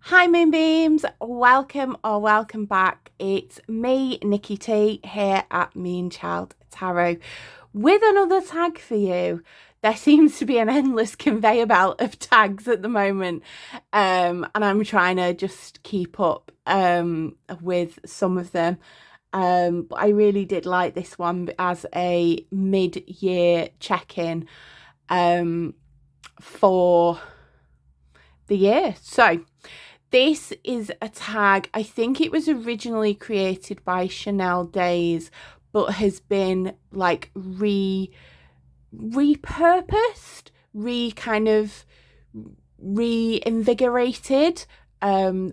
Hi Moonbeams, welcome back. It's me, Nikki T, here at Moonchild Tarot with another tag for you. There seems to be an endless conveyor belt of tags at the moment, and I'm trying to just keep up with some of them. But I really did like this one as a mid-year check-in for the year. So this is a tag, I think it was originally created by Chanel Days, but has been like repurposed, reinvigorated,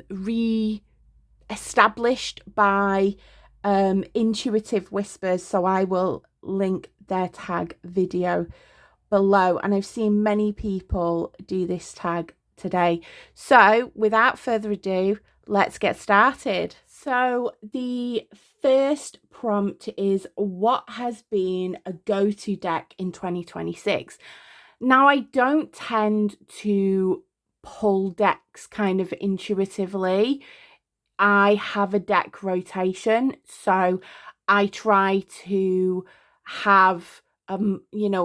re-established by Intuitive Whispers. So I will link their tag video below, and I've seen many people do this tag today. So without further ado, let's get started. So the first prompt is, what has been a go-to deck in 2026? Now, I don't tend to pull decks kind of intuitively. I have a deck rotation, so I try to have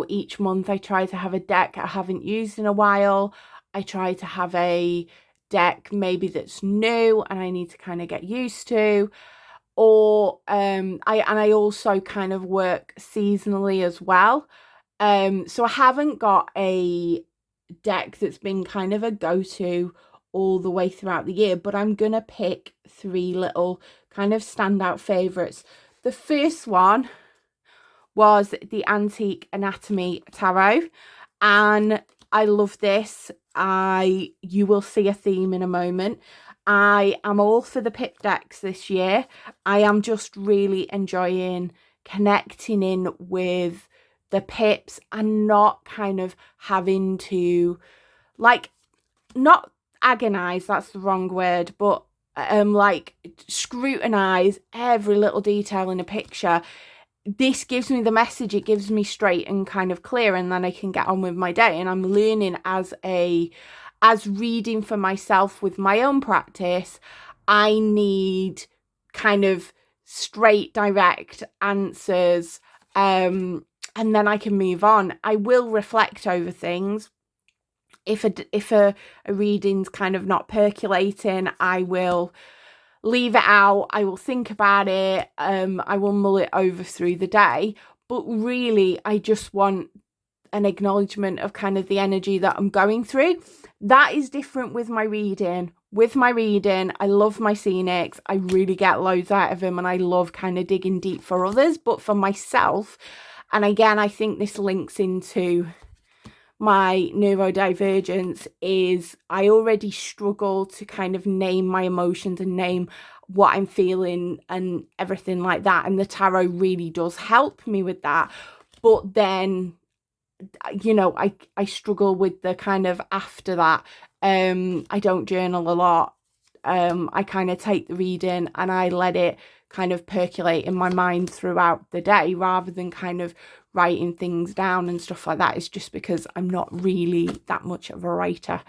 each month I try to have a deck I haven't used in a while. I try to have a deck maybe that's new and I need to kind of get used to, or I also kind of work seasonally as well. So I haven't got a deck that's been kind of a go-to all the way throughout the year, but I'm gonna pick three little kind of standout favorites. The first one was the Antique Anatomy Tarot, and I love this. You will see a theme in a moment. I am all for the pip decks this year. I am just really enjoying connecting in with the pips and not kind of having to, like, not agonize, that's the wrong word, but like scrutinize every little detail in a picture. This gives me the message, it gives me straight and kind of clear, and then I can get on with my day. And I'm learning as reading for myself with my own practice, I need kind of straight, direct answers, and then I can move on. I will reflect over things. If a reading's kind of not percolating, I will leave it out. I will think about it. I will mull it over through the day. But really, I just want an acknowledgement of kind of the energy that I'm going through. That is different with my reading. With my reading, I love my scenics. I really get loads out of them, and I love kind of digging deep for others. But for myself, and again, I think this links into my neurodivergence, is I already struggle to kind of name my emotions and name what I'm feeling and everything like that. And the tarot really does help me with that. But then, I struggle with the kind of after that. I don't journal a lot. I kind of take the reading and I let it kind of percolate in my mind throughout the day rather than kind of writing things down and stuff like that. It's just because I'm not really that much of a writer.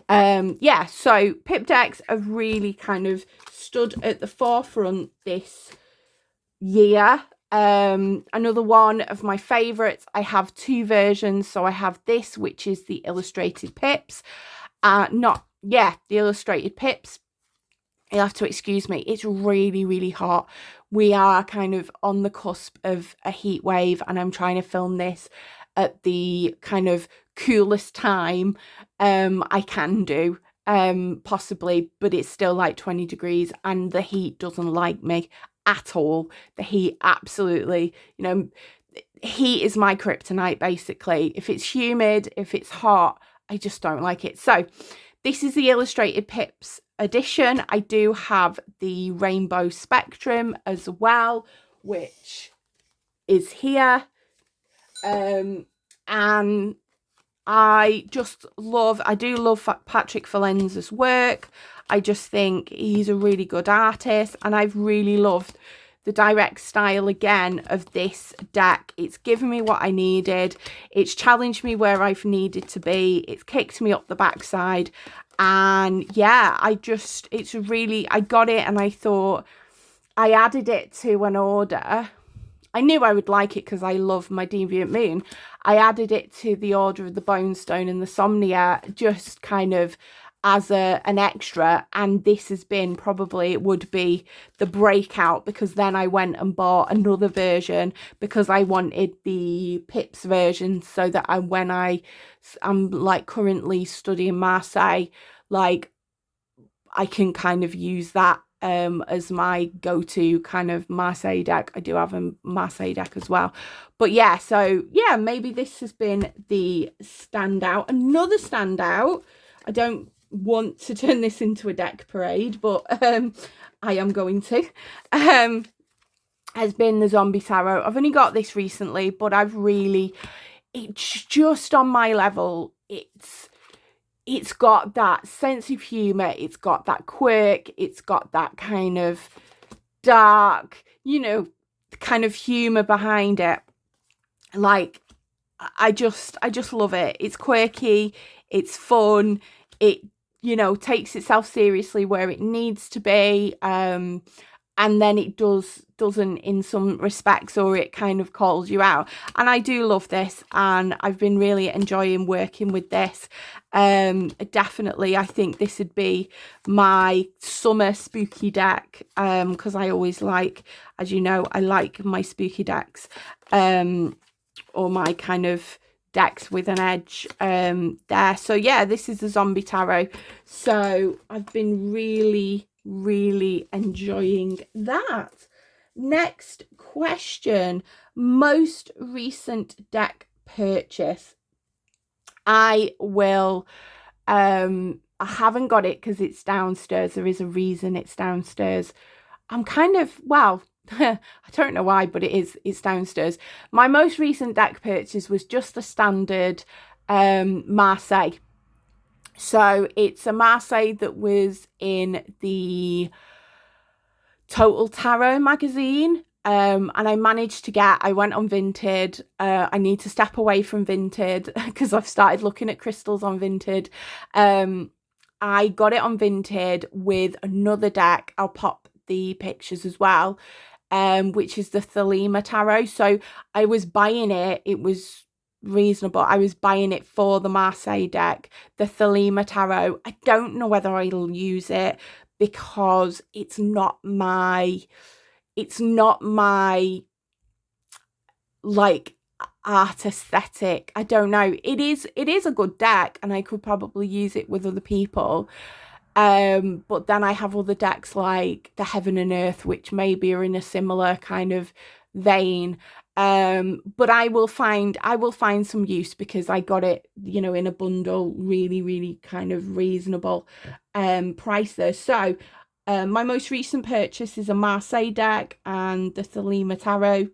So pip decks have really kind of stood at the forefront this year. Another one of my favorites, I have two versions. So I have this, which is the illustrated pips. The illustrated pips. You'll have to excuse me. It's really, really hot. We are kind of on the cusp of a heat wave, and I'm trying to film this at the kind of coolest time I can do, possibly, but it's still like 20 degrees and the heat doesn't like me at all. The heat absolutely, heat is my kryptonite, basically. If it's humid, if it's hot, I just don't like it. So this is the illustrated pips edition. I do have the rainbow spectrum as well, which is here. And I do love Patrick Falenz's work. I just think he's a really good artist, and I've really loved the direct style again of this deck. It's given me what I needed. It's challenged me where I've needed to be. It's kicked me up the backside. And yeah, I got it and I thought I added it to an order. I knew I would like it because I love my Deviant Moon. I added it to the order of the Bone Stone and the Somnia, just kind of as an extra, and this has been probably, it would be the breakout, because then I went and bought another version because I wanted the Pips version, so that I'm like currently studying Marseille, like I can kind of use that as my go-to kind of Marseille deck. I do have a Marseille deck as well. But yeah, so yeah, maybe this has been the standout. Another standout, I don't want to turn this into a deck parade, but I am going to, has been the Zombie Tarot. I've only got this recently, but it's just on my level. It's got that sense of humour, it's got that quirk, it's got that kind of dark, kind of humour behind it. Like, I just love it. It's quirky, it's fun, it, takes itself seriously where it needs to be, and then it doesn't in some respects, or it kind of calls you out. And I do love this, and I've been really enjoying working with this. Definitely, I think this would be my summer spooky deck, because I always like, as you know, I like my spooky decks, or my kind of decks with an edge there. So yeah, this is the Zombie Tarot. So I've been really enjoying that. Next question, most recent deck purchase. I haven't got it because it's downstairs. There is a reason it's downstairs. I'm kind of, well, I don't know why, but it's downstairs. My most recent deck purchase was just the standard Marseille. So it's a Marseille that was in the Total Tarot magazine. And I managed to I went on Vinted. I need to step away from Vinted because I've started looking at crystals on Vinted. I got it on Vinted with another deck. I'll pop the pictures as well, which is the Thelema Tarot. So I was buying it. It was reasonable. I was buying it for the Marseille deck, the Thelema Tarot. I don't know whether I'll use it because it's not my like art aesthetic. I don't know. It is a good deck, and I could probably use it with other people. But then I have other decks like the Heaven and Earth, which maybe are in a similar kind of vein. But I will find some use because I got it, in a bundle, really kind of reasonable price there. So my most recent purchase is a Marseille deck and the Thelema Tarot.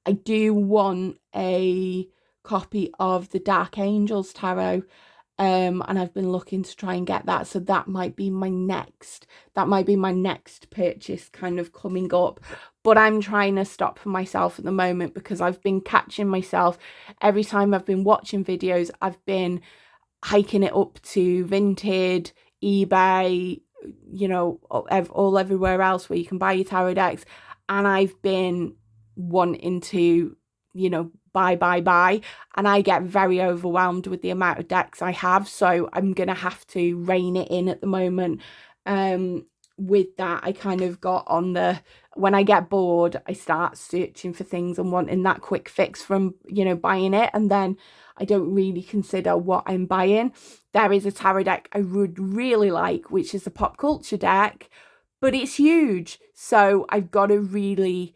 I do want a copy of the Dark Angels Tarot, and I've been looking to try and get that. So that might be my next purchase kind of coming up. But I'm trying to stop for myself at the moment because I've been catching myself every time I've been watching videos. I've been hiking it up to Vinted, eBay, all everywhere else where you can buy your tarot decks, and I've been wanting to buy, and I get very overwhelmed with the amount of decks I have, so I'm gonna have to rein it in at the moment. With that, I kind of got on when I get bored, I start searching for things and wanting that quick fix from buying it, and then I don't really consider what I'm buying. There is a tarot deck I would really like, which is a pop culture deck, but it's huge, so I've got to really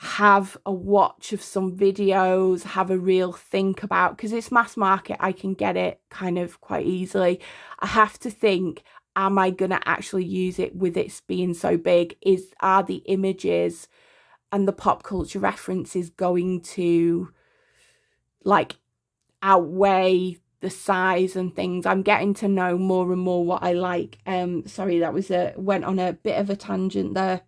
have a watch of some videos, have a real think about, because it's mass market, I can get it kind of quite easily. I have to think, am I going to actually use it with it being so big? Are the images and the pop culture references going to like outweigh the size and things? I'm getting to know more and more what I like. Sorry, that went on a bit of a tangent there.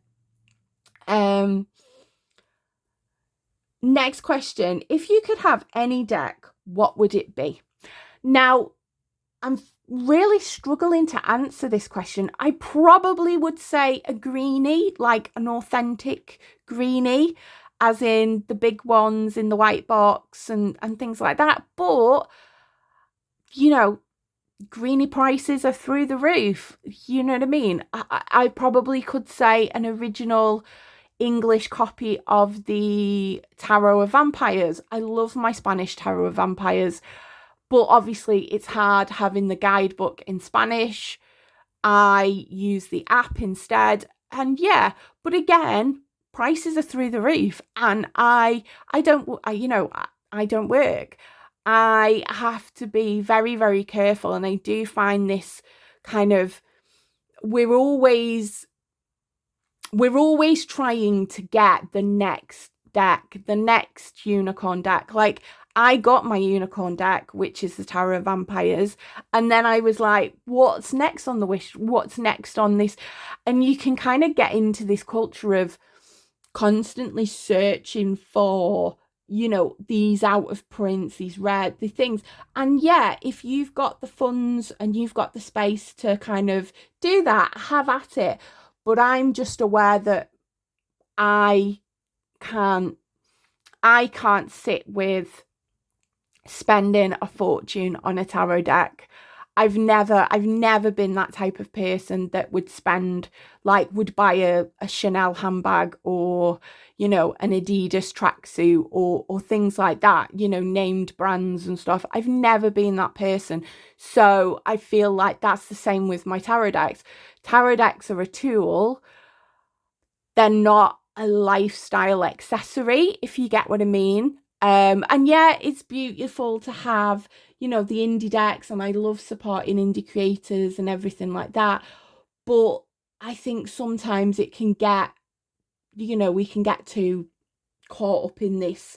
Next question. If you could have any deck, what would it be? Now, I'm really struggling to answer this question. I probably would say a greenie, like an authentic greenie, as in the big ones in the white box and things like that. But, you know, greenie prices are through the roof. You know what I mean? I probably could say an original English copy of the Tarot of Vampires. I love my Spanish Tarot of Vampires, but obviously it's hard having the guidebook in Spanish. I use the app instead, and yeah, but again, prices are through the roof, and I don't work. I have to be very, very careful, and I do find this kind of, we're always trying to get the next deck, the next unicorn deck. Like, I got my unicorn deck, which is the Tarot of Vampires, and then I was like, what's next on the wish? What's next on this? And you can kind of get into this culture of constantly searching for, you know, these out of prints, these rare, the things. And yeah, if you've got the funds and you've got the space to kind of do that, have at it. But I'm just aware that I can't sit with spending a fortune on a tarot deck. I've never been that type of person that would spend, like, would buy a Chanel handbag or, you know, an Adidas tracksuit or things like that, you know, named brands and stuff. I've never been that person. So I feel like that's the same with my tarot decks. Tarot decks are a tool. They're not a lifestyle accessory, if you get what I mean. And yeah, it's beautiful to have, you know, the indie decks, and I love supporting indie creators and everything like that. But I think sometimes it can get, you know, we can get too caught up in this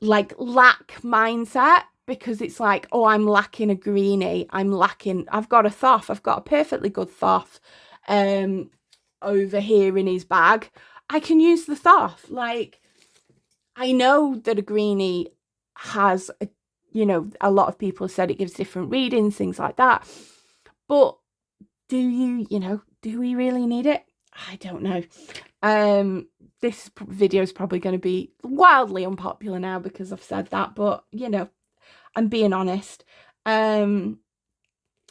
like lack mindset, because it's like, oh, I'm lacking a greenie. I've got a Thoth. I've got a perfectly good Thoth over here in his bag. I can use the Thoth. Like, I know that a greenie has, you know, a lot of people said it gives different readings, things like that. But do we really need it? I don't know. This video is probably going to be wildly unpopular now because I've said that, but, you know, I'm being honest.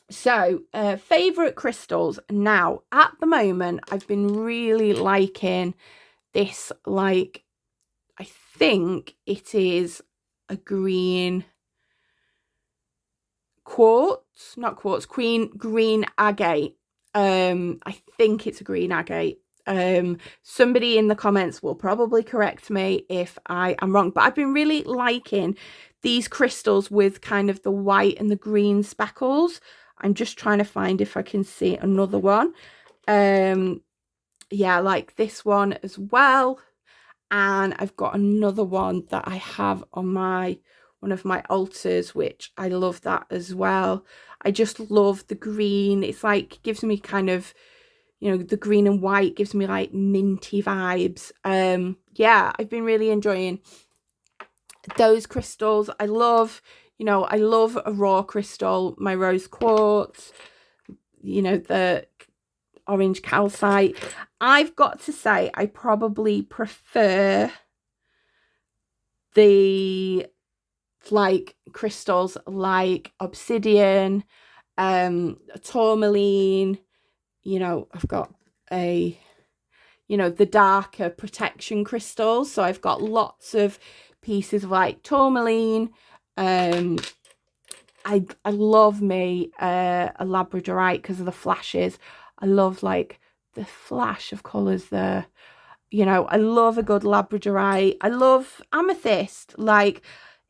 So, favourite crystals. Now, at the moment, I've been really liking this, like, I think it is a green quartz, not quartz, green agate. I think it's a green agate. Somebody in the comments will probably correct me if I am wrong, but I've been really liking these crystals with kind of the white and the green speckles. I'm just trying to find if I can see another one. Yeah, like this one as well. And I've got another one that I have on one of my altars, which I love that as well. I just love the green. It's like, gives me kind of, you know, the green and white gives me like minty vibes. Yeah, I've been really enjoying those crystals. I love a raw crystal, my rose quartz, you know, the orange calcite. I've got to say, I probably prefer the like crystals like obsidian, tourmaline. You know, I've got the darker protection crystals. So I've got lots of pieces of like tourmaline. I love me a labradorite because of the flashes. I love like the flash of colours there. You know, I love a good labradorite. I love amethyst. Like,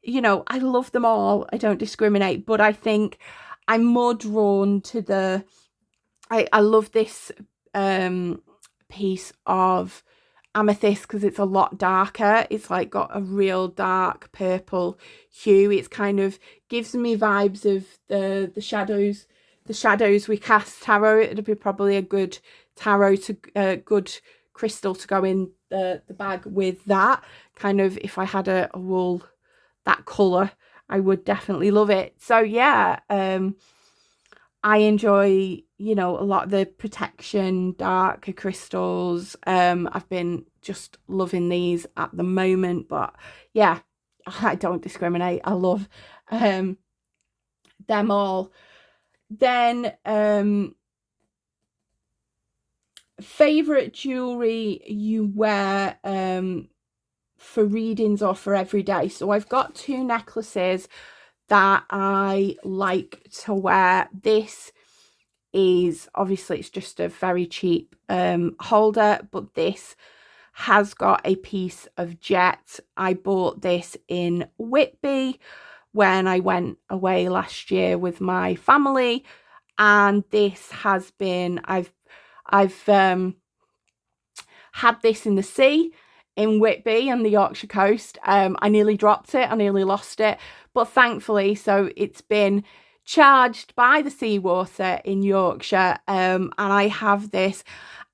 you know, I love them all. I don't discriminate, but I think I'm more drawn to I love this piece of amethyst because it's a lot darker. It's like got a real dark purple hue. It's kind of gives me vibes of the shadows we cast tarot. It'd be probably a good tarot to good crystal to go in the bag with that. Kind of, if I had a wool that colour, I would definitely love it. So yeah, I enjoy, you know, a lot of the protection darker crystals. I've been just loving these at the moment, but yeah, I don't discriminate. I love them all. Then favorite jewelry you wear for readings or for every day. So I've got 2 necklaces that I like to wear. This is obviously, it's just a very cheap holder, but this has got a piece of jet. I bought this in Whitby when I went away last year with my family, and this has been, I've had this in the sea in Whitby and the Yorkshire coast. I nearly dropped it, I nearly lost it, but thankfully, so it's been charged by the seawater in Yorkshire, and I have this,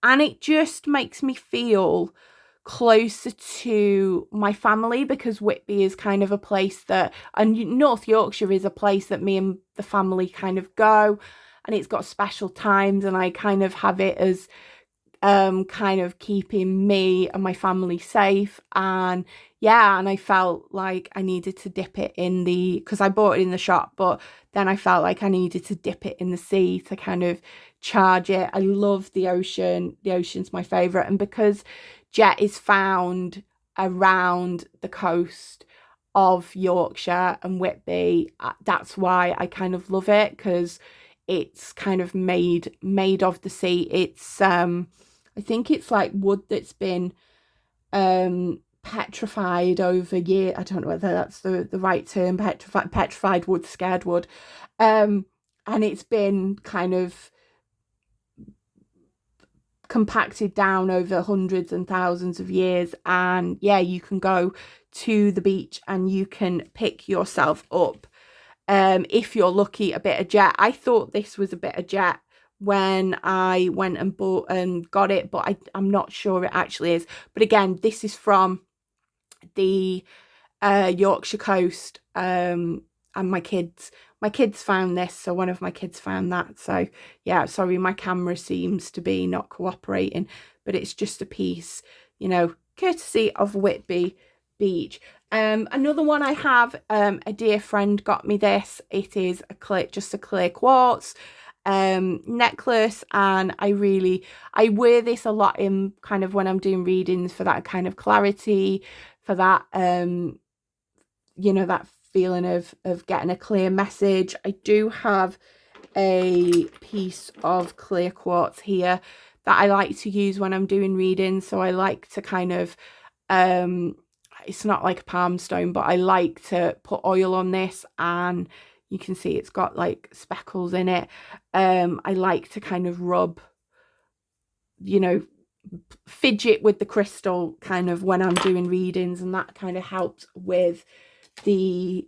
and it just makes me feel closer to my family, because Whitby is kind of a place that, and North Yorkshire is a place that me and the family kind of go, and it's got special times, and I kind of have it as kind of keeping me and my family safe. And yeah, and I felt like I needed to dip it in the, because I bought it in the shop, but then I felt like I needed to dip it in the sea to kind of charge it. I love the ocean. The ocean's my favorite, and because jet is found around the coast of Yorkshire and Whitby, that's why I kind of love it, because it's kind of made of the sea. It's I think it's like wood that's been petrified over years. I don't know whether that's the right term, petrified wood, scared wood, and it's been kind of compacted down over hundreds and thousands of years. And yeah, you can go to the beach and you can pick yourself up, if you're lucky, a bit of jet. I thought this was a bit of jet when I went and bought and got it, but I'm not sure it actually is. But again, this is from the Yorkshire coast, and my kids found this, so one of my kids found that. So yeah, sorry, my camera seems to be not cooperating, but it's just a piece, you know, courtesy of Whitby Beach. Another one I have, a dear friend got me this. It is just a clear quartz necklace, and I wear this a lot in kind of when I'm doing readings, for that kind of clarity, for that you know, that feeling of getting a clear message. I do have a piece of clear quartz here that I like to use when I'm doing readings. So I like to kind of it's not like a palm stone, but I like to put oil on this, and you can see it's got like speckles in it. I like to kind of rub, you know, fidget with the crystal kind of when I'm doing readings, and that kind of helps with my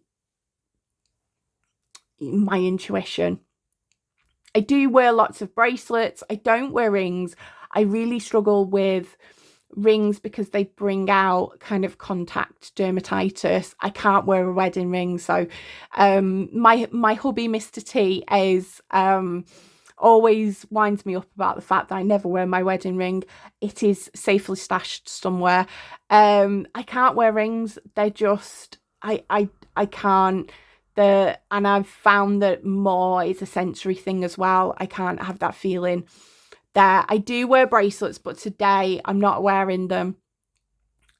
intuition. I do wear lots of bracelets. I don't wear rings. I really struggle with rings because they bring out kind of contact dermatitis. I can't wear a wedding ring. So my hubby, Mr. T, is always winds me up about the fact that I never wear my wedding ring. It is safely stashed somewhere. I can't wear rings. They're just, I can't. And I've found that more is a sensory thing as well. I can't have that feeling there. I do wear bracelets, but today I'm not wearing them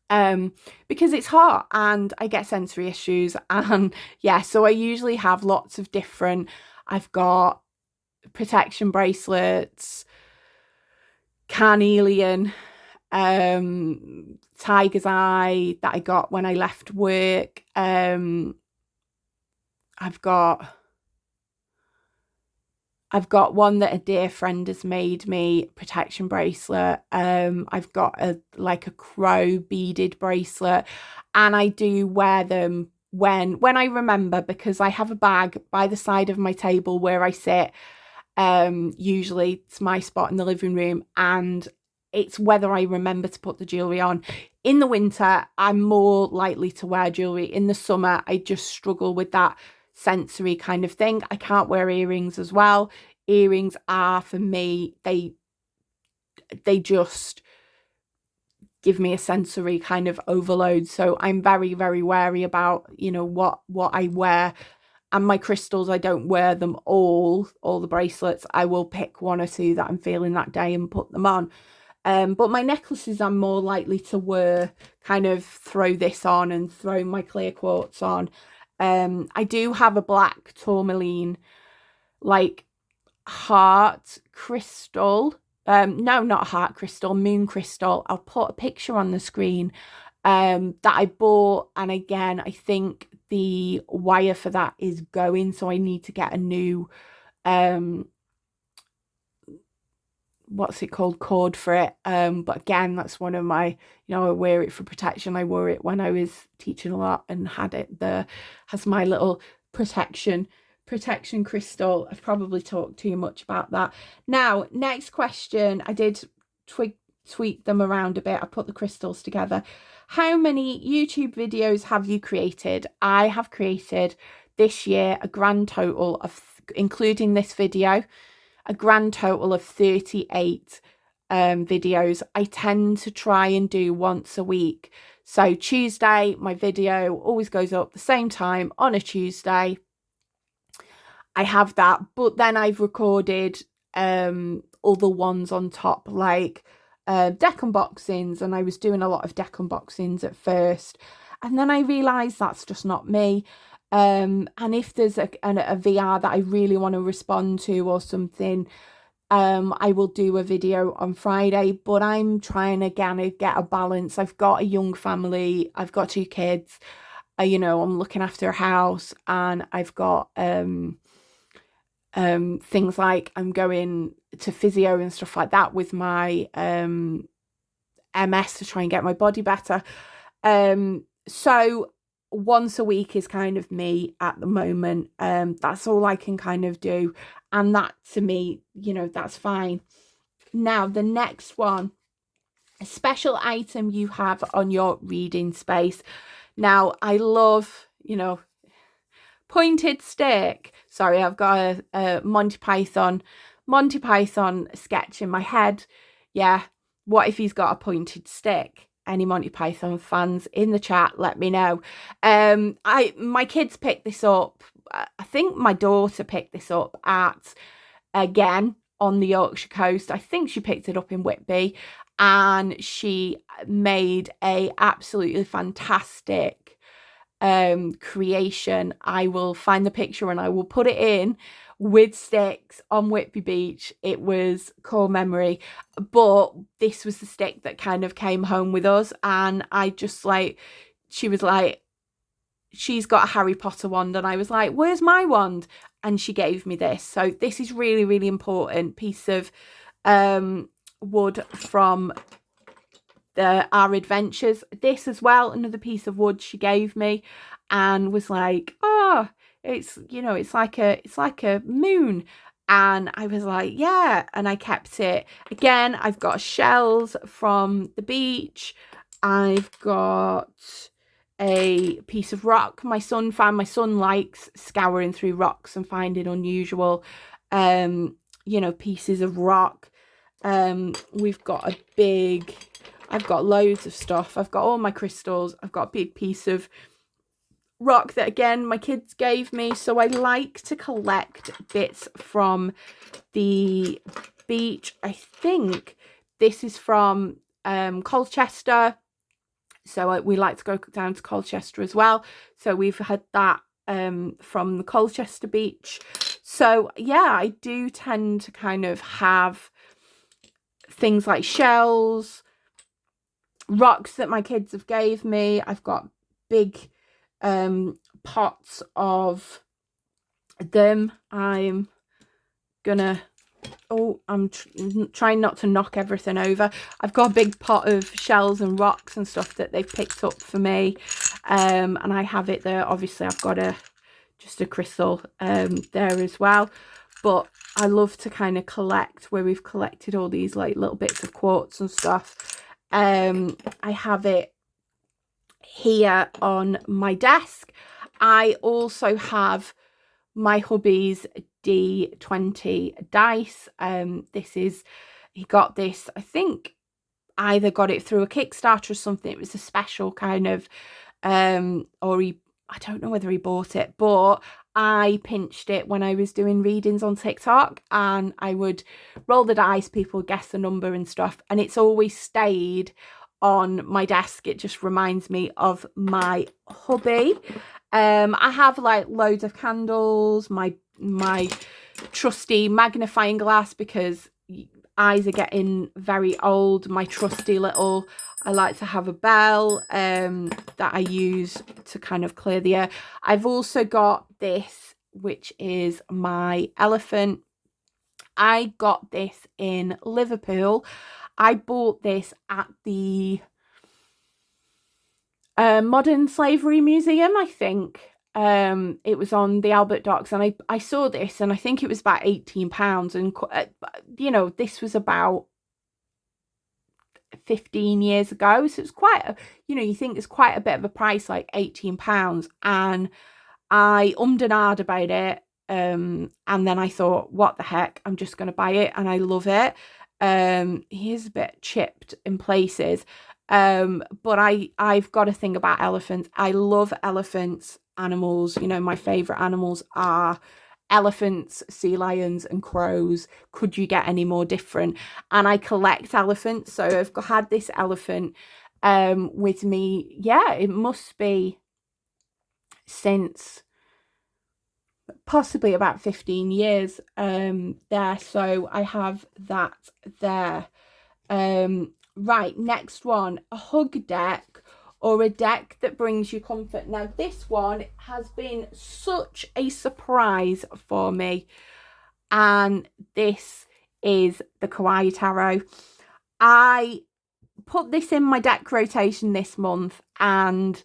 because it's hot and I get sensory issues. And yeah, so I usually have lots of different, I've got protection bracelets, carnelian, tiger's eye that I got when I left work. I've got one that a dear friend has made me, protection bracelet. I've got a crow beaded bracelet, and I do wear them when I remember, because I have a bag by the side of my table where I sit. Usually it's my spot in the living room, and it's whether I remember to put the jewellery on. In the winter, I'm more likely to wear jewellery. In the summer, I just struggle with that sensory kind of thing. I can't wear earrings as well. Earrings are, for me, they just give me a sensory kind of overload. So I'm very, very wary about, you know, what I wear. And my crystals, I don't wear them all the bracelets. I will pick one or two that I'm feeling that day and put them on. But my necklaces, I'm more likely to wear, kind of throw this on and throw my clear quartz on. I do have a black tourmaline, like, heart crystal. No, not heart crystal, moon crystal. I'll put a picture on the screen that I bought. And again, I think the wire for that is going. So I need to get a new what's it called, cord for it. But again, that's one of my, you know, I wear it for protection. I wore it when I was teaching a lot and had it there, has my little protection crystal. I've probably talked too much about that. Now, next question, I did tweak them around a bit. I put the crystals together. How many YouTube videos have you created? I have created this year a grand total of, including this video, a grand total of 38 videos. I tend to try and do once a week. So Tuesday, my video always goes up the same time on a Tuesday. I have that, but then I've recorded other ones on top, like deck unboxings, and I was doing a lot of deck unboxings at first, and then I realised that's just not me. And if there's a VR that I really want to respond to or something, I will do a video on Friday. But I'm trying again to get a balance. I've got a young family. I've got 2 kids. You know, I'm looking after a house, and I've got things like I'm going to physio and stuff like that with my MS to try and get my body better. So once a week is kind of me at the moment. That's all I can kind of do, and that, to me, you know, that's fine. Now, the next one, a special item you have on your reading space. Now, I love, you know, pointed stick. Sorry, I've got a Monty Python sketch in my head. Yeah, what if he's got a pointed stick? Any Monty Python fans in the chat, let me know. My kids picked this up. I think my daughter picked this up again on the Yorkshire coast. I think she picked it up in Whitby, and she made a absolutely fantastic creation. I will find the picture and I will put it in with sticks on Whitby Beach. It was core memory, but this was the stick that kind of came home with us, and I just, like, she was like, she's got a Harry Potter wand, and I was like, where's my wand? And she gave me this. So this is really, really important piece of wood from our adventures. This as well, another piece of wood she gave me, and was like, oh, it's, you know, it's like a moon. And I was like, yeah, and I kept it. Again, I've got shells from the beach. I've got a piece of rock my son found. My son likes scouring through rocks and finding unusual you know, pieces of rock. We've got I've got loads of stuff. I've got all my crystals. I've got a big piece of rock that, again, my kids gave me. So I like to collect bits from the beach. I think this is from Colchester. So we like to go down to Colchester as well. So we've had that from the Colchester beach. So yeah, I do tend to kind of have things like shells, rocks that my kids have gave me. I've got big pots of them. I'm gonna, I'm trying not to knock everything over. I've got a big pot of shells and rocks and stuff that they've picked up for me, and I have it there. Obviously I've got just a crystal there as well, but I love to kind of collect, where we've collected all these like little bits of quartz and stuff. I have it here on my desk. I also have my hubby's D20 dice. He got this, I think either got it through a Kickstarter or something. It was a special kind of, I don't know whether he bought it, but I pinched it when I was doing readings on TikTok, and I would roll the dice, people would guess the number and stuff, and it's always stayed on my desk. It just reminds me of my hubby. I have like loads of candles, my trusty magnifying glass, because eyes are getting very old. My trusty little, I like to have a bell that I use to kind of clear the air. I've also got this, which is my elephant. I got this in Liverpool. I bought this at the Modern Slavery Museum, I think. It was on the Albert Docks, and I saw this, and I think it was about £18, and you know, this was about 15 years ago, so it's quite a, you know, you think it's quite a bit of a price, like £18, and I ummed and ahed about it, and then I thought, what the heck, I'm just going to buy it, and I love it. He is a bit chipped in places, but I've got a thing about elephants. I love elephants, animals. You know, my favorite animals are elephants, sea lions, and crows. Could you get any more different? And I collect elephants, so I've had this elephant with me. Yeah, it must be since possibly about 15 years there, so I have that there. Right, next one, a hug deck, or a deck that brings you comfort. Now this one has been such a surprise for me, and this is the Kawaii Tarot. I put this in my deck rotation this month, and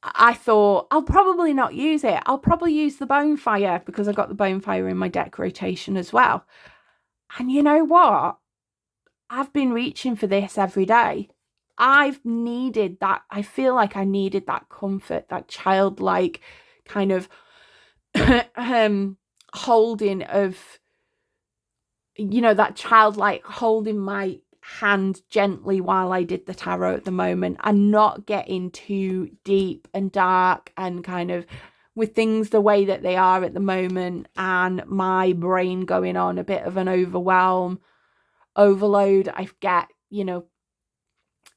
I thought, I'll probably not use it. I'll probably use the Bonefire, because I got the Bonefire in my deck rotation as well. And you know what? I've been reaching for this every day. I've needed that. I feel like I needed that comfort, that childlike kind of holding of, you know, that childlike holding my hand gently while I did the tarot at the moment, and not getting too deep and dark and kind of with things the way that they are at the moment, and my brain going on a bit of an overload. I get, you know,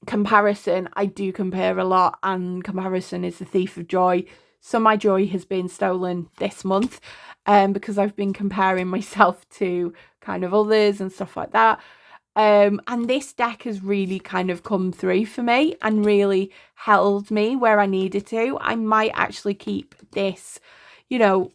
comparison. I do compare a lot, and comparison is the thief of joy. So my joy has been stolen this month because I've been comparing myself to kind of others and stuff like that. And this deck has really kind of come through for me and really held me where I needed to. I might actually keep this, you know,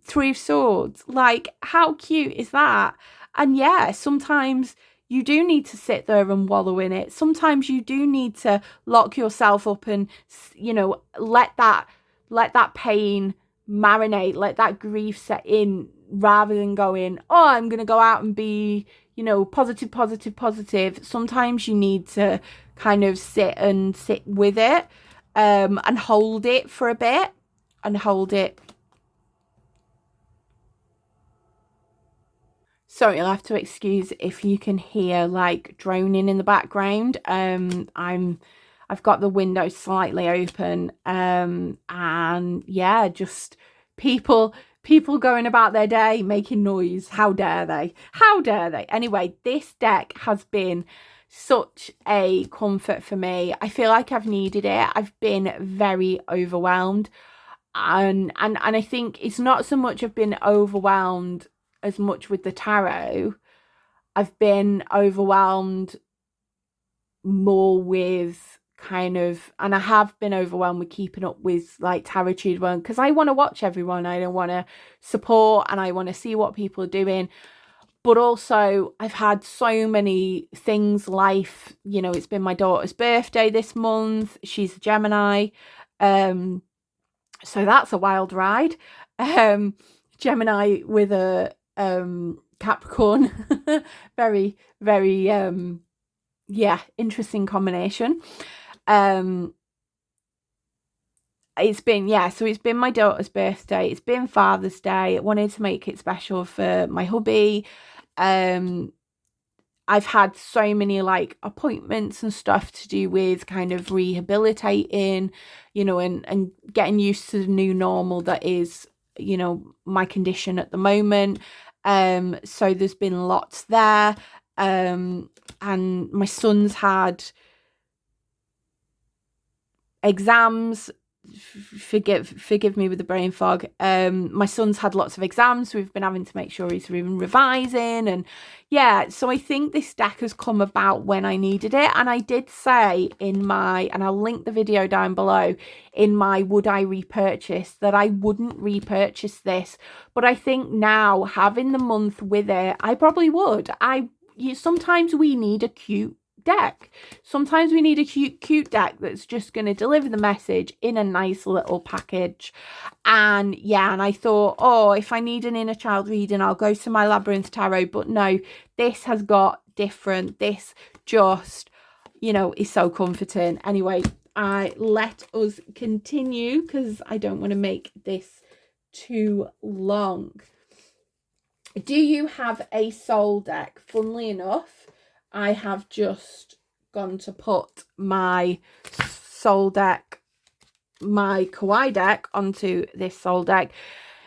Three of Swords. Like, how cute is that? And yeah, sometimes you do need to sit there and wallow in it. Sometimes you do need to lock yourself up and, you know, let that pain marinate, let that grief set in, rather than going, oh, I'm going to go out and be, you know, positive. Sometimes you need to kind of sit with it and hold it for a bit, and hold it. Sorry, you'll have to excuse if you can hear like droning in the background. I've got the window slightly open, and yeah, just people going about their day making noise. How dare they? How dare they? Anyway, this deck has been such a comfort for me. I feel like I've needed it. I've been very overwhelmed, and I think it's not so much I've been overwhelmed as much with the tarot. I've been overwhelmed more with kind of, and I have been overwhelmed with keeping up with like Tarot Tude One, because I want to watch everyone, I don't want to support, and I want to see what people are doing. But also I've had so many things, life, you know, it's been my daughter's birthday this month. She's a Gemini, so that's a wild ride. Gemini with a Capricorn. Very, very, yeah, interesting combination. It's been, yeah, so it's been my daughter's birthday. It's been Father's Day. I wanted to make it special for my hubby. I've had so many like appointments and stuff to do with kind of rehabilitating, you know, and getting used to the new normal that is, you know, my condition at the moment. So there's been lots there. And my son's had exams. Forgive me with the brain fog. My son's had lots of exams, so we've been having to make sure he's revising, and yeah, so I think this deck has come about when I needed it. And I did say in my, and I'll link the video down below, in my would I repurchase, that I wouldn't repurchase this, but I think now, having the month with it, I probably would. Sometimes we need a cute deck. Sometimes we need a cute deck that's just going to deliver the message in a nice little package. And yeah, and I thought, oh, if I need an inner child reading, I'll go to my Labyrinth Tarot. But no, this has got different. This just, you know, is so comforting. Anyway, let us continue because I don't want to make this too long. Do you have a soul deck? Funnily enough, I have just gone to put my soul deck, my kawaii deck, onto this soul deck.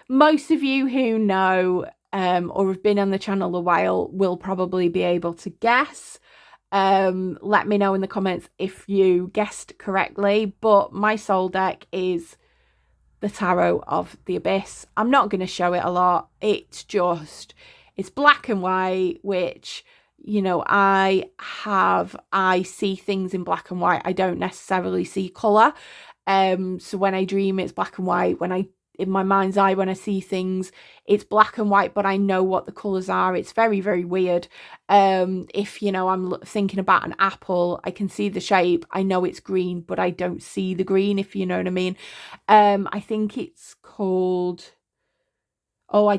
Most of you who know or have been on the channel a while will probably be able to guess. Let me know in the comments if you guessed correctly, but my soul deck is the Tarot of the Abyss. I'm not going to show it a lot. It's black and white, which, you know, I see things in black and white. I don't necessarily see colour. So when I dream, it's black and white. In my mind's eye, when I see things, it's black and white, but I know what the colours are. It's very, very weird. If, you know, I'm thinking about an apple, I can see the shape. I know it's green, but I don't see the green, if you know what I mean. I think it's called... Oh, I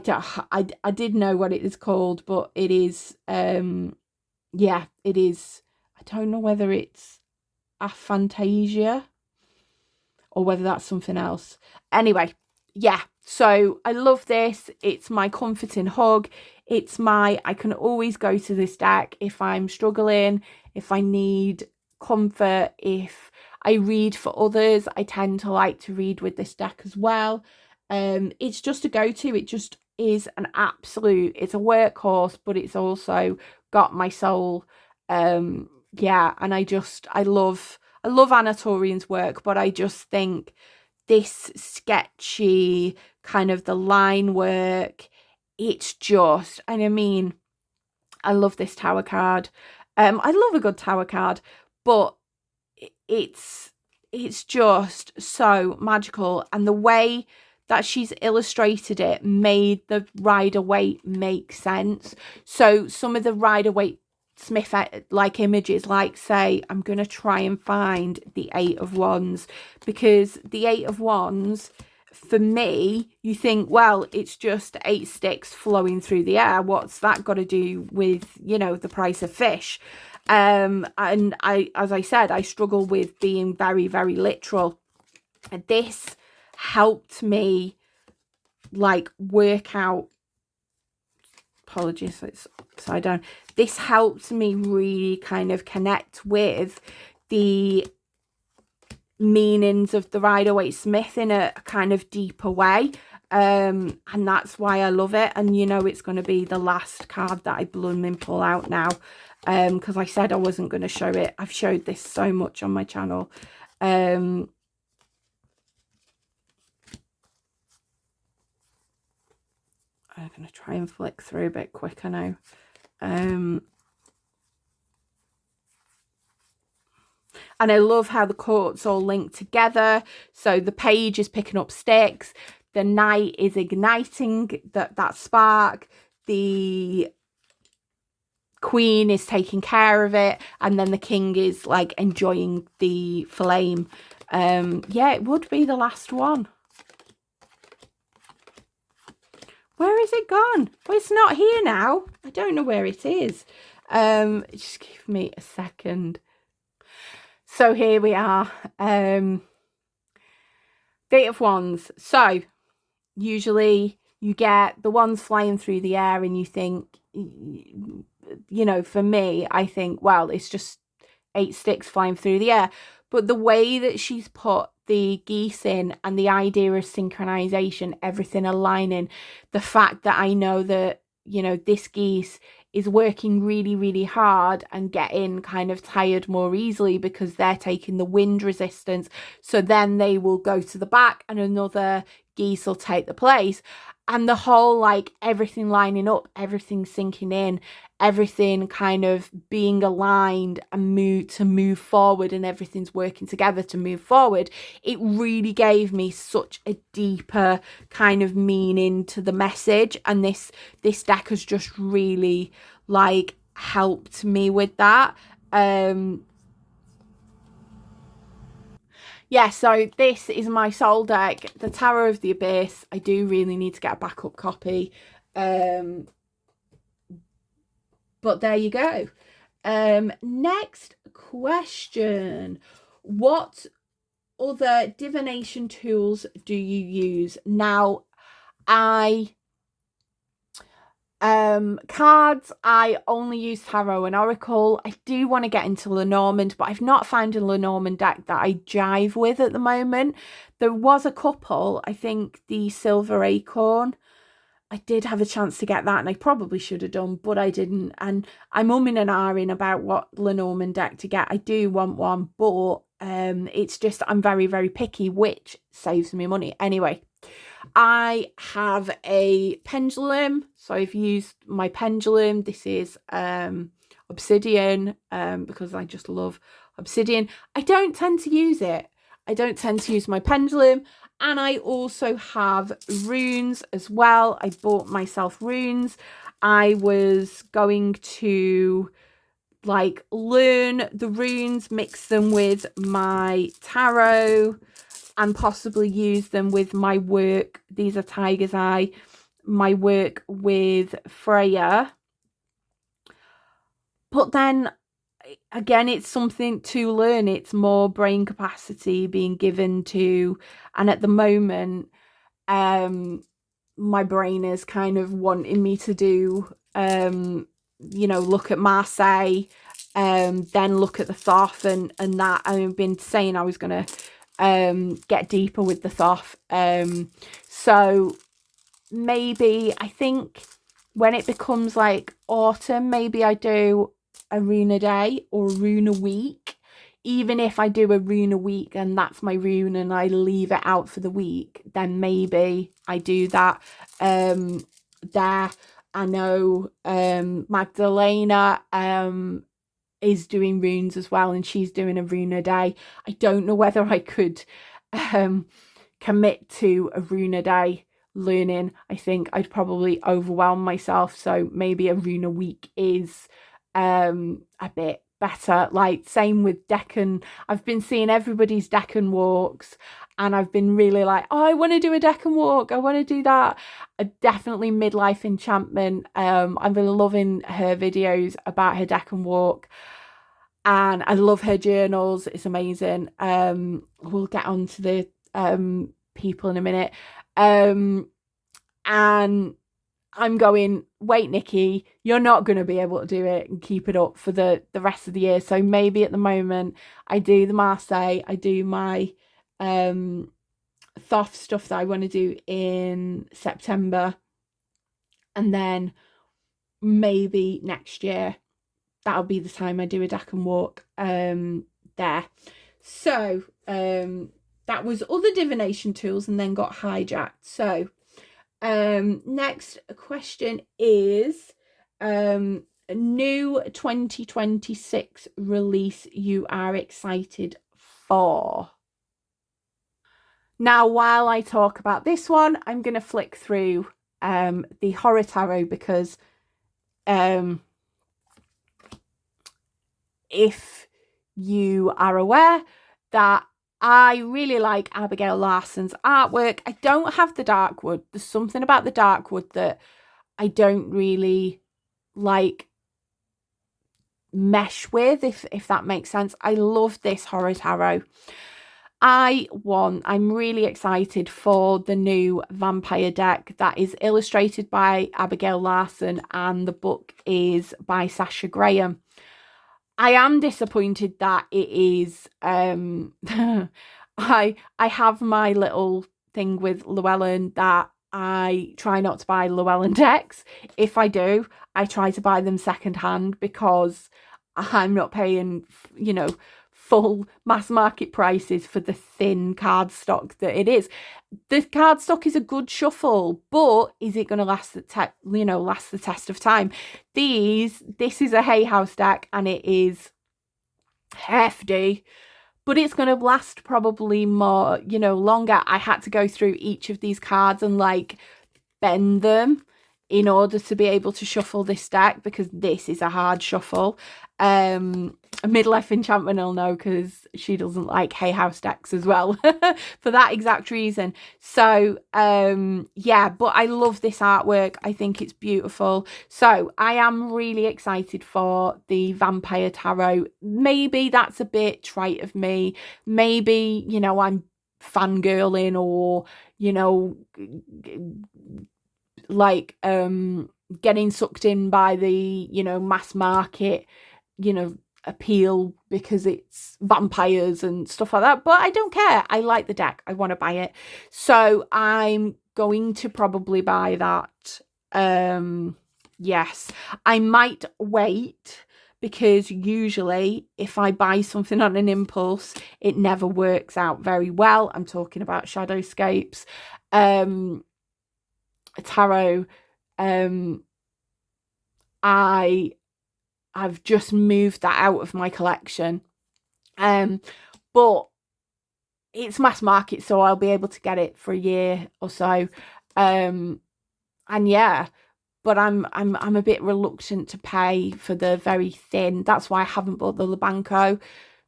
did know what it is called, but it is, yeah, it is. I don't know whether it's aphantasia or whether that's something else. Anyway, yeah, so I love this. It's my comforting hug. I can always go to this deck if I'm struggling, if I need comfort, if I read for others. I tend to like to read with this deck as well. It's just a go-to. It just is an absolute, it's a workhorse, but it's also got my soul. Yeah, and I love Anna Torian's work, but I just think this sketchy kind of the line work, it's just, and I mean, I love this tower card. I love a good tower card, but it's just so magical, and the way that she's illustrated it made the Rider-Waite make sense. So some of the Rider-Waite Smith like images, like say, I'm going to try and find the 8 of Wands, because the 8 of Wands, for me, you think, well, it's just 8 sticks flowing through the air. What's that got to do with, you know, the price of fish? And as I said, I struggle with being very, very literal. And this helped me like work out, apologies, it's upside down. This helped me really kind of connect with the meanings of the Rider-Waite Smith in a kind of deeper way. And that's why I love it. And you know, it's going to be the last card that I blooming pull out now, because I said I wasn't going to show it. I've showed this so much on my channel. I'm going to try and flick through a bit quicker now. And I love how the courts all link together. So the page is picking up sticks. The knight is igniting that spark. The queen is taking care of it. And then the king is like enjoying the flame. Yeah, it would be the last one. Where is it gone? Well, it's not here now. I don't know where it is. Just give me a second. So here we are. Eight of Wands. So usually you get the wands flying through the air and you think, you know, for me, I think, well, it's just 8 sticks flying through the air. But the way that she's put the geese in and the idea of synchronization, everything aligning, the fact that I know that, you know, this geese is working really, really hard and getting kind of tired more easily because they're taking the wind resistance. So then they will go to the back and another geese will take the place. And the whole, like, everything lining up, everything sinking in, everything kind of being aligned and move forward, and everything's working together to move forward. It really gave me such a deeper kind of meaning to the message, and this deck has just really, like, helped me with that. Yeah, so this is my soul deck, the Tower of the Abyss. I do really need to get a backup copy. But there you go. Next question. What other divination tools do you use? Now, cards, I only use tarot and oracle. I do want to get into Lenormand, but I've not found a Lenormand deck that I jive with at the moment. There was a couple, I think the Silver Acorn. I did have a chance to get that, and I probably should have done, but I didn't. And I'm umming and ahhing about what Lenormand deck to get. I do want one, but it's just I'm very, very picky, which saves me money. Anyway, I have a pendulum, so I've used my pendulum. This is obsidian, because I just love obsidian. I don't tend to use it. I don't tend to use my pendulum. And I also have runes as well. I bought myself runes. I was going to, like, learn the runes, mix them with my tarot, and possibly use them with my work. These are Tiger's Eye, my work with Freya. But then again, it's something to learn. It's more brain capacity being given to, and at the moment, my brain is kind of wanting me to do, you know, look at Marseille, then look at the Thoth and that. I've been saying I was going to get deeper with the Thoth. So maybe, I think when it becomes like autumn, maybe I do a rune a day or a rune a week. Even if I do a rune a week and that's my rune and I leave it out for the week, then maybe I do that. There, I know Magdalena is doing runes as well, and she's doing a rune a day. I don't know whether I could commit to a rune a day learning. I think I'd probably overwhelm myself, so maybe a rune a week is a bit better. Like, same with Deccan. I've been seeing everybody's Deccan walks, and I've been really like, oh, I want to do a Deccan walk, I want to do that. Definitely Midlife Enchantment. I've been loving her videos about her Deccan walk, and I love her journals. It's amazing. We'll get on to the people in a minute. And I'm going, wait, Nikki, you're not going to be able to do it and keep it up for the rest of the year. So maybe at the moment I do the Marseille, I do my Thoth stuff that I want to do in September, and then maybe next year that'll be the time I do a Deccan walk there. So that was other divination tools, and then got hijacked. So next question is a new 2026 release you are excited for. Now, while I talk about this one, I'm going to flick through the Horror Tarot, because if you are aware that I really like Abigail Larson's artwork. I don't have the dark wood. There's something about the dark wood that I don't really like mesh with, if that makes sense. I love this horror tarot. I'm really excited for the new vampire deck that is illustrated by Abigail Larson, and the book is by Sasha Graham. I am disappointed that it is I have my little thing with Llewellyn that I try not to buy Llewellyn decks. If I do, I try to buy them secondhand because I'm not paying, you know, full mass market prices for the thin cardstock that it is. The cardstock is a good shuffle, but is it going to last the test of time? This is a Hay House deck, and it is hefty, but it's going to last probably more, longer. I had to go through each of these cards and like bend them in order to be able to shuffle this deck, because this is a hard shuffle. Midlife Enchantment will know, because she doesn't like Hay House decks as well for that exact reason. So yeah, but I love this artwork. I think it's beautiful. So I am really excited for the Vampire Tarot. Maybe that's a bit trite of me. Maybe, I'm fangirling, or, like getting sucked in by the mass market appeal because it's vampires and stuff like that, but I don't care. I like the deck. I want to buy it, so I'm going to probably buy that. Yes, I might wait, because usually if I buy something on an impulse, it never works out very well. I'm talking about Shadowscapes tarot. I've just moved that out of my collection, but it's mass market, so I'll be able to get it for a year or so, and yeah, but I'm a bit reluctant to pay for the very thin. That's why I haven't bought the Labanco,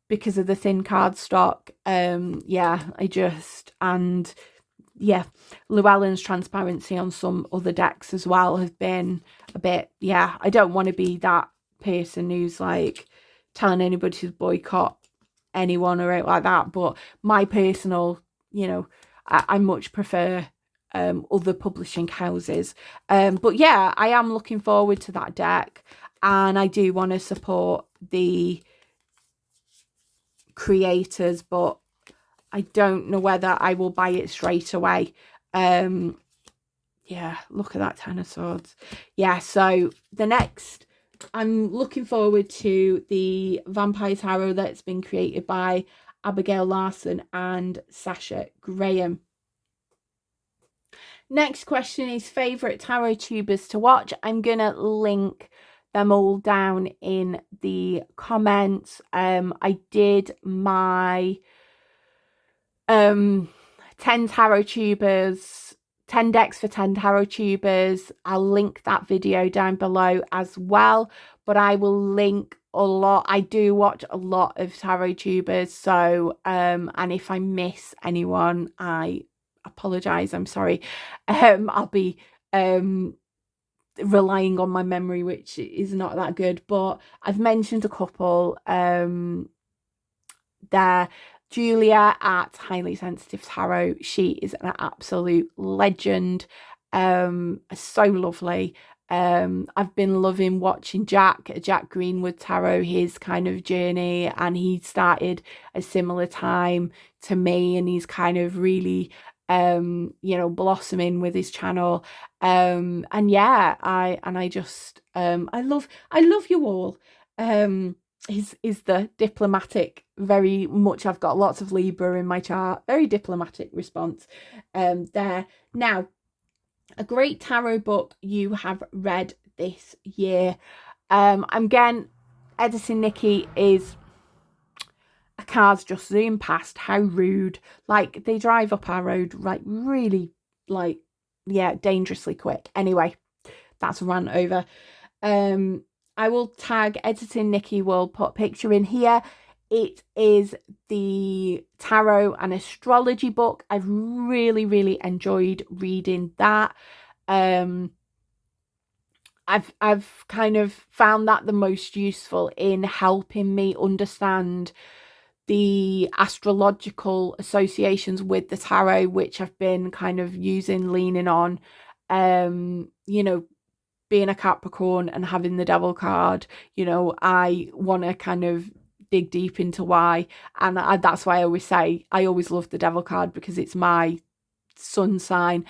because of the thin cardstock. Yeah, Llewellyn's transparency on some other decks as well have been a bit, I don't want to be that person who's like telling anybody to boycott anyone or anything like that, but my personal, I much prefer other publishing houses. But yeah, I am looking forward to that deck, and I do want to support the creators, but I don't know whether I will buy it straight away. Yeah, look at that 10 of Swords. Yeah, so the next, I'm looking forward to the Vampire Tarot that's been created by Abigail Larson and Sasha Graham. Next question is favourite tarot tubers to watch. I'm going to link them all down in the comments. I did my 10 tarot tubers, 10 decks for 10 tarot tubers. I'll link that video down below as well, but I will link a lot. I do watch a lot of tarot tubers, so and if I miss anyone, I apologize. I'm sorry. I'll be relying on my memory, which is not that good, but I've mentioned a couple there. Julia at Highly Sensitive Tarot, she is an absolute legend. So lovely. I've been loving watching Jack Greenwood Tarot, his kind of journey, and he started a similar time to me, and he's kind of really blossoming with his channel. And yeah, I love you all. Is the diplomatic, very much, I've got lots of Libra in my chart, very diplomatic response there. Now, a great tarot book you have read this year. Again, Editing Nikki is a car's just zoomed past. How rude. Like, they drive up our road like really, like, yeah, dangerously quick. Anyway, that's a rant over. I will tag Editing Nikki, will put a picture in here. it is the tarot and astrology book. I've really, really enjoyed reading that. I've kind of found that the most useful in helping me understand the astrological associations with the tarot, which I've been kind of leaning on, you know, being a Capricorn and having the devil card, you know, I want to kind of dig deep into why. And that's why I always say I always love the devil card, because it's my sun sign.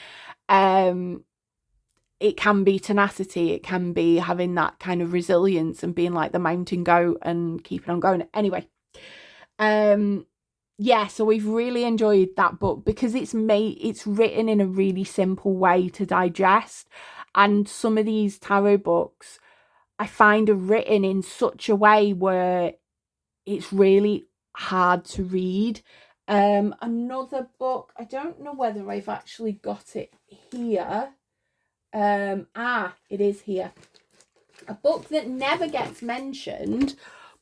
It can be tenacity, it can be having that kind of resilience and being like the mountain goat and keeping on going. Anyway, yeah, so we've really enjoyed that book because it's written in a really simple way to digest. And some of these tarot books I find are written in such a way where it's really hard to read. Another book, I don't know whether I've actually got it here. It is here. A book that never gets mentioned,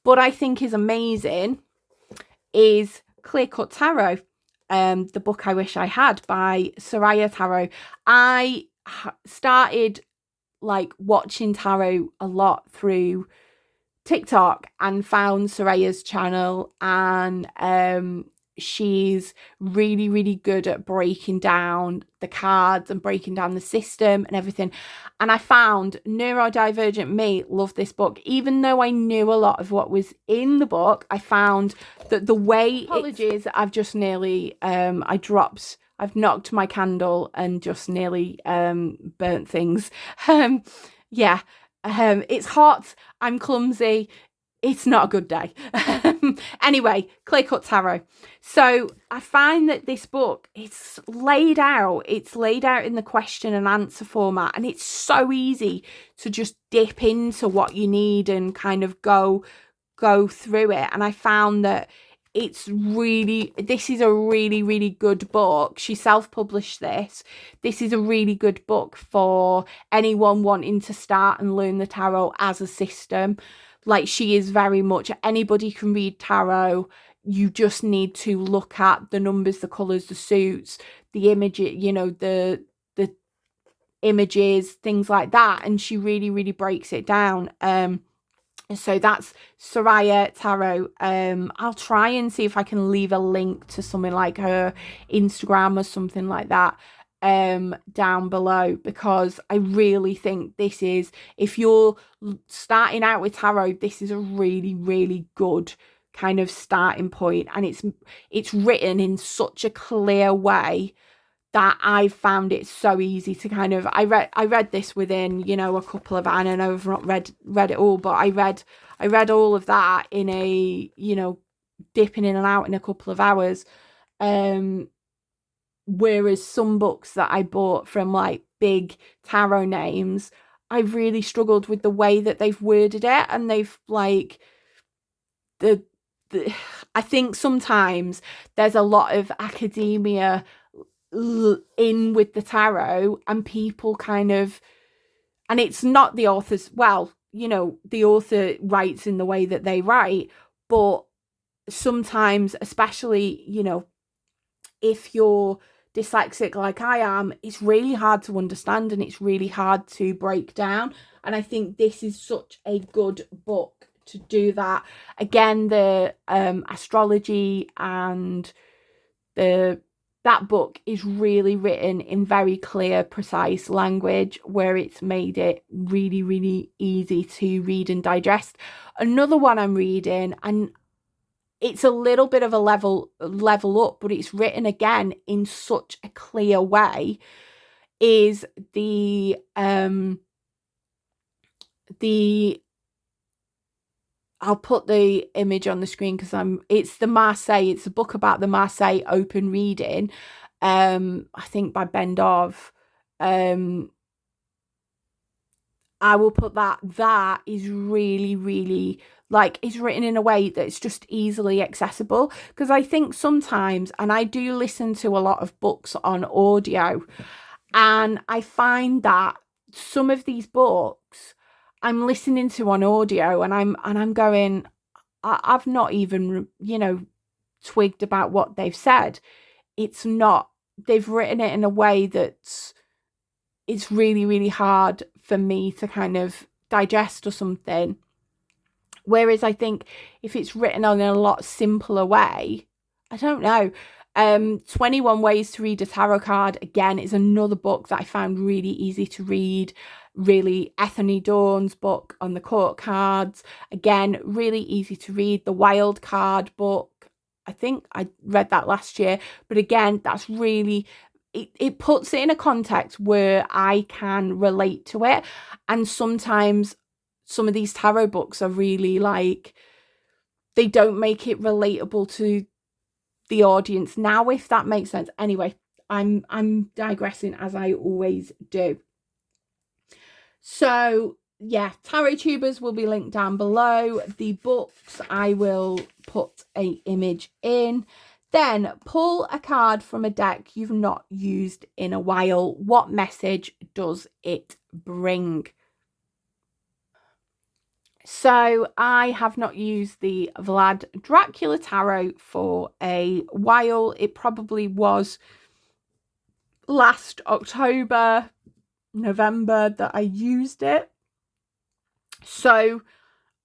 but I think is amazing, is Clear Cut Tarot. The book I Wish I Had by Soraya Tarot. I started like watching tarot a lot through TikTok and found Soraya's channel, and she's really, really good at breaking down the cards and breaking down the system and everything. And I found neurodivergent me loved this book. Even though I knew a lot of what was in the book, I found that the way I've just nearly I've knocked my candle and just nearly burnt things. Yeah. It's hot, I'm clumsy, it's not a good day. Anyway, Clear Cut Tarot. So I find that this book, it's laid out in the question and answer format, and it's so easy to just dip into what you need and kind of go through it. And I found that this is a really, really good book. She self-published this. This is a really good book for anyone wanting to start and learn the tarot as a system. Like, she is very much, anybody can read tarot. You just need to look at the numbers, the colours, the suits, the image, you know, the images, things like that. And she really, really breaks it down. So that's Soraya Tarot. I'll try and see if I can leave a link to something like her Instagram or something like that down below, because I really think this is, if you're starting out with tarot, this is a really, really good kind of starting point. And it's written in such a clear way that I found it so easy to kind of, I read this within, you know, a couple of, I know I've not read it all, but I read all of that in a, you know, dipping in and out in a couple of hours. Whereas some books that I bought from like big tarot names, I've really struggled with the way that they've worded it, and they've like I think sometimes there's a lot of academia in with the tarot, and people kind of, and it's not the author's, well, you know, the author writes in the way that they write, but sometimes, especially, you know, if you're dyslexic like I am, it's really hard to understand and it's really hard to break down. And I think this is such a good book to do that. Again, the astrology and that book is really written in very clear, precise language, where it's made it really, really easy to read and digest. Another one I'm reading, and it's a little bit of a level up, but it's written again in such a clear way, is the I'll put the image on the screen because it's the Marseille. It's a book about the Marseille open reading. I think by Ben Dov. I will put that. That is really, really, like, it's written in a way that it's just easily accessible. Because I think sometimes, and I do listen to a lot of books on audio, and I find that some of these books I'm listening to on audio, and I'm going, I've not even, you know, twigged about what they've said. It's not, they've written it in a way that's, it's really, really hard for me to kind of digest or something. Whereas I think if it's written on in a lot simpler way, I don't know. 21 Ways to Read a Tarot Card, again, is another book that I found really easy to read. Really, Ethony Dawn's book on the court cards, again, really easy to read. The Wild Card book, I think I read that last year, but again, that's really, it puts it in a context where I can relate to it. And sometimes some of these tarot books are really like, they don't make it relatable to the audience now, if that makes sense. Anyway, I'm digressing, as I always do. So yeah, tarot tubers will be linked down below. The books, I will put an image in. Then pull a card from a deck you've not used in a while. What message does it bring? So I have not used the Vlad Dracula Tarot for a while. It probably was last October, November that I used it. So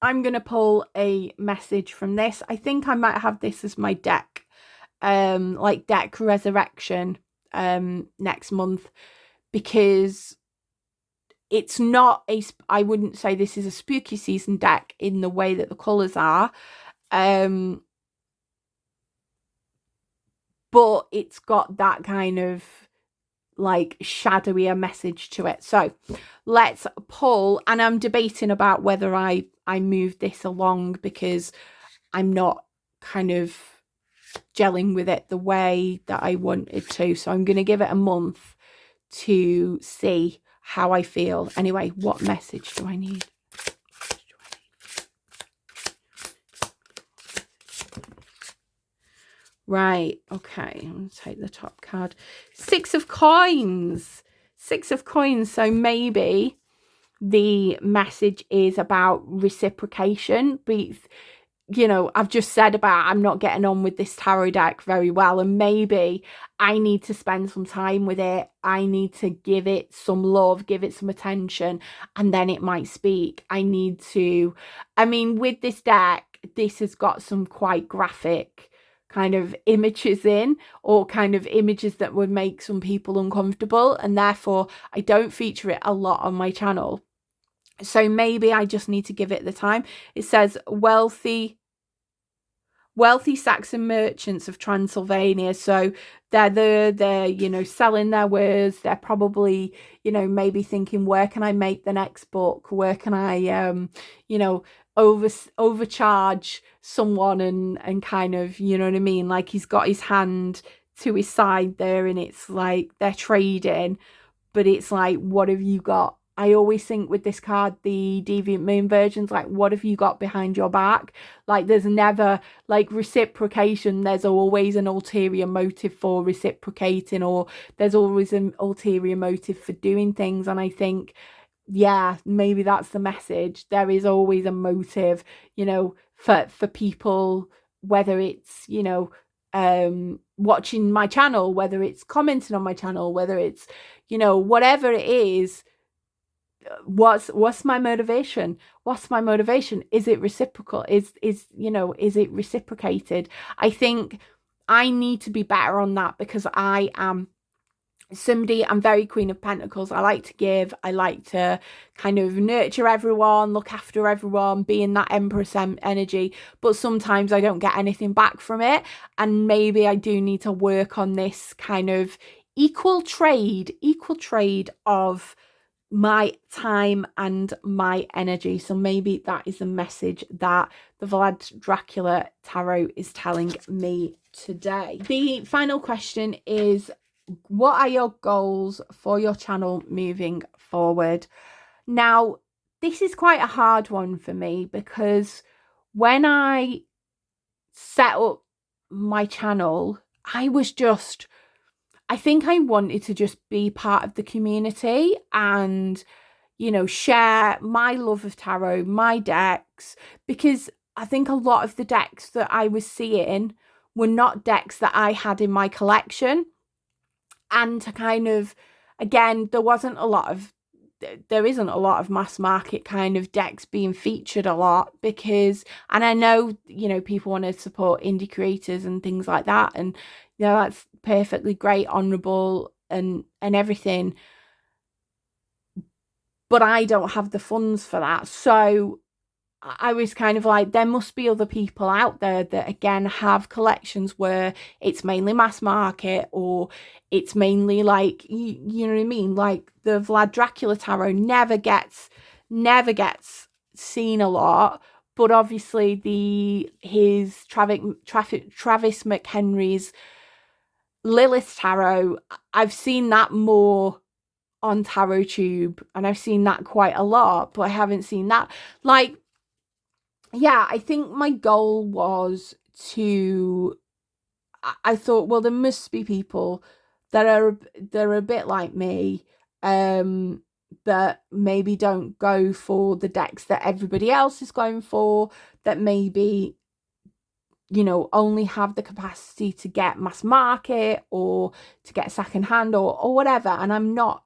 I'm going to pull a message from this. I think I might have this as my deck, like deck resurrection next month, because it's not a, I wouldn't say this is a spooky season deck in the way that the colours are, but it's got that kind of like shadowier message to it. So let's pull, and I'm debating about whether I move this along, because I'm not kind of gelling with it the way that I wanted to. So I'm going to give it a month to see how I feel. Anyway, what message do I need? Right, okay, I'm going to take the top card. 6 of Coins. 6 of Coins. So maybe the message is about reciprocation. But, you know, I've just said about I'm not getting on with this tarot deck very well, and maybe I need to spend some time with it. I need to give it some love, give it some attention, and then it might speak. I need to, I mean, with this deck, this has got some quite graphic kind of images in, or kind of images that would make some people uncomfortable, and therefore I don't feature it a lot on my channel. So maybe I just need to give it the time. It says wealthy Saxon merchants of Transylvania. So they're you know, selling their wares. They're probably, you know, maybe thinking, where can I make the next book? Where can I, you know, overcharge someone and kind of, you know what I mean? Like, he's got his hand to his side there, and it's like they're trading, but it's like, what have you got? I always think with this card, the Deviant Moon versions, like, what have you got behind your back? Like, there's never, like, reciprocation. There's always an ulterior motive for reciprocating, or there's always an ulterior motive for doing things. And I think, yeah, maybe that's the message. There is always a motive, you know, for people, whether it's, you know, watching my channel, whether it's commenting on my channel, whether it's, you know, whatever it is. What's my motivation? What's my motivation? Is it reciprocal? Is you know, is it reciprocated? I think I need to be better on that, because I am somebody, I'm very Queen of Pentacles. I like to give, I like to kind of nurture everyone, look after everyone, be in that Empress energy, but sometimes I don't get anything back from it, and maybe I do need to work on this kind of equal trade of my time and my energy. So maybe that is the message that the Vlad Dracula Tarot is telling me today. The final question is, what are your goals for your channel moving forward? Now, this is quite a hard one for me, because when I set up my channel, I think I wanted to just be part of the community and, you know, share my love of tarot, my decks, because I think a lot of the decks that I was seeing were not decks that I had in my collection. And to kind of, again, there isn't a lot of mass market kind of decks being featured a lot, because, and I know, people want to support indie creators and things like that, and that's perfectly great, honorable, and everything, but I don't have the funds for that. So I was kind of like, there must be other people out there that, again, have collections where it's mainly mass market, or it's mainly like, you know what I mean? Like the Vlad Dracula tarot never gets seen a lot, but obviously his Travis McHenry's Lilith tarot, I've seen that more on TarotTube, and I've seen that quite a lot, but I haven't seen that, like, yeah, I think my goal was to, I thought, well, there must be people that are a bit like me, that maybe don't go for the decks that everybody else is going for, that maybe, only have the capacity to get mass market or to get secondhand, or whatever. And I'm not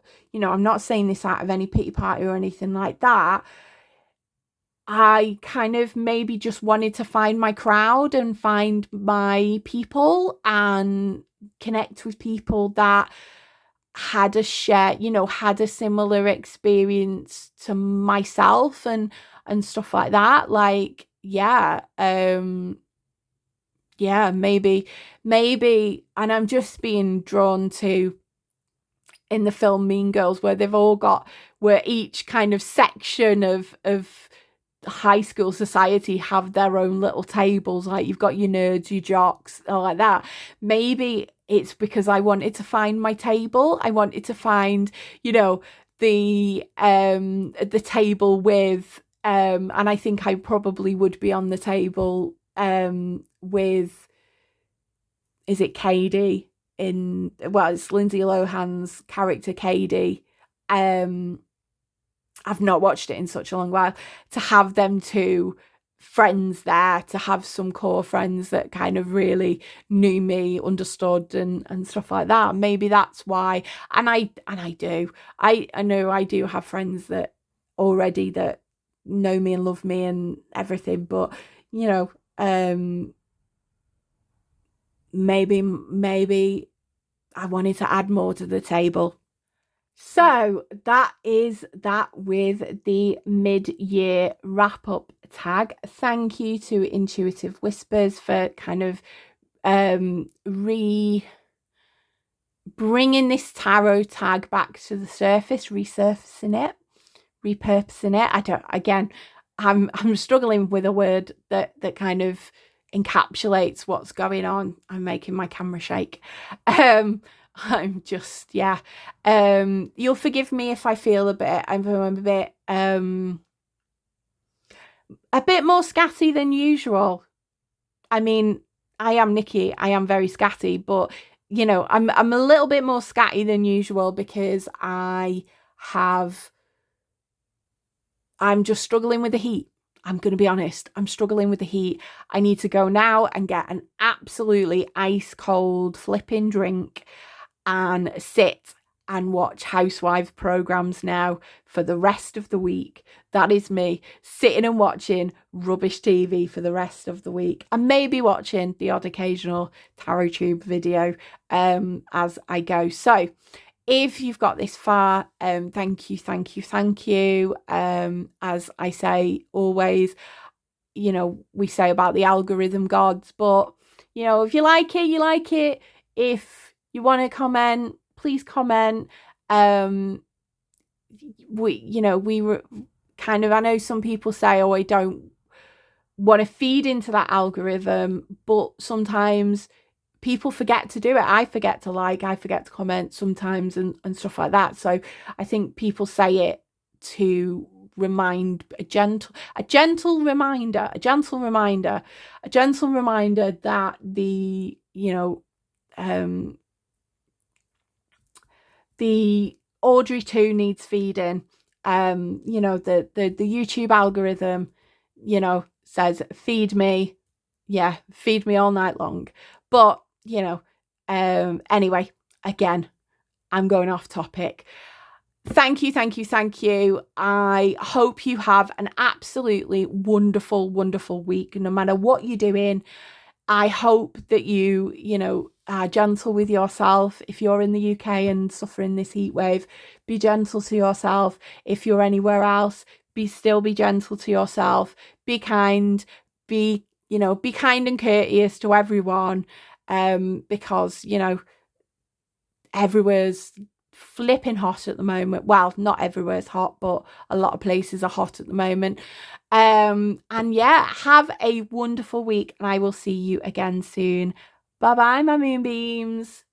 saying this out of any pity party or anything like that. I kind of maybe just wanted to find my crowd and find my people and connect with people that had a had a similar experience to myself, and stuff like that. Like, yeah, maybe, and I'm just being drawn to, in the film Mean Girls, where where each kind of section of high school society have their own little tables, like you've got your nerds, your jocks, all like that. Maybe it's because I wanted to find my table. I wanted to find, the table with, and I think I probably would be on the table with, is it Katie it's Lindsay Lohan's character Katie. I've not watched it in such a long while. To have them two friends there, to have some core friends that kind of really knew me, understood, and stuff like that. Maybe that's why. And I know I do have friends that already that know me and love me and everything, but maybe I wanted to add more to the table. So that is that with the mid-year wrap-up tag. Thank you to Intuitive Whispers for kind of bringing this tarot tag back to the surface, repurposing it. I'm struggling with a word that kind of encapsulates what's going on. I'm making my camera shake. I'm just, yeah. You'll forgive me if I feel I'm a bit more scatty than usual. I mean, I am Nikki. I am very scatty, but I'm a little bit more scatty than usual because I'm just struggling with the heat. I'm going to be honest. I'm struggling with the heat. I need to go now and get an absolutely ice cold flipping drink and sit and watch housewives programs now for the rest of the week. That is me sitting and watching rubbish TV for the rest of the week, and maybe watching the odd occasional TarotTube video as I go. So if you've got this far, thank you. As I say always, we say about the algorithm gods, but if you like it, you like it. If you want to comment, please comment. We were kind of, I know some people say, oh, I don't want to feed into that algorithm, but sometimes people forget to do it. I forget to I forget to comment sometimes, and stuff like that. So I think people say it to remind, a gentle reminder that the Audrey 2 needs feeding. The YouTube algorithm, says, feed me. Yeah, feed me all night long. But, you know, anyway, again, I'm going off topic. Thank you, thank you, thank you. I hope you have an absolutely wonderful, wonderful week, no matter what you're doing. I hope that you know, are gentle with yourself. If you're in the UK and suffering this heat wave, be gentle to yourself. If you're anywhere else, still be gentle to yourself. Be kind. Be kind and courteous to everyone. Because, you know, everywhere's flipping hot at the moment. Well, not everywhere's hot, but a lot of places are hot at the moment. And yeah, have a wonderful week, and I will see you again soon. Bye bye, my moonbeams.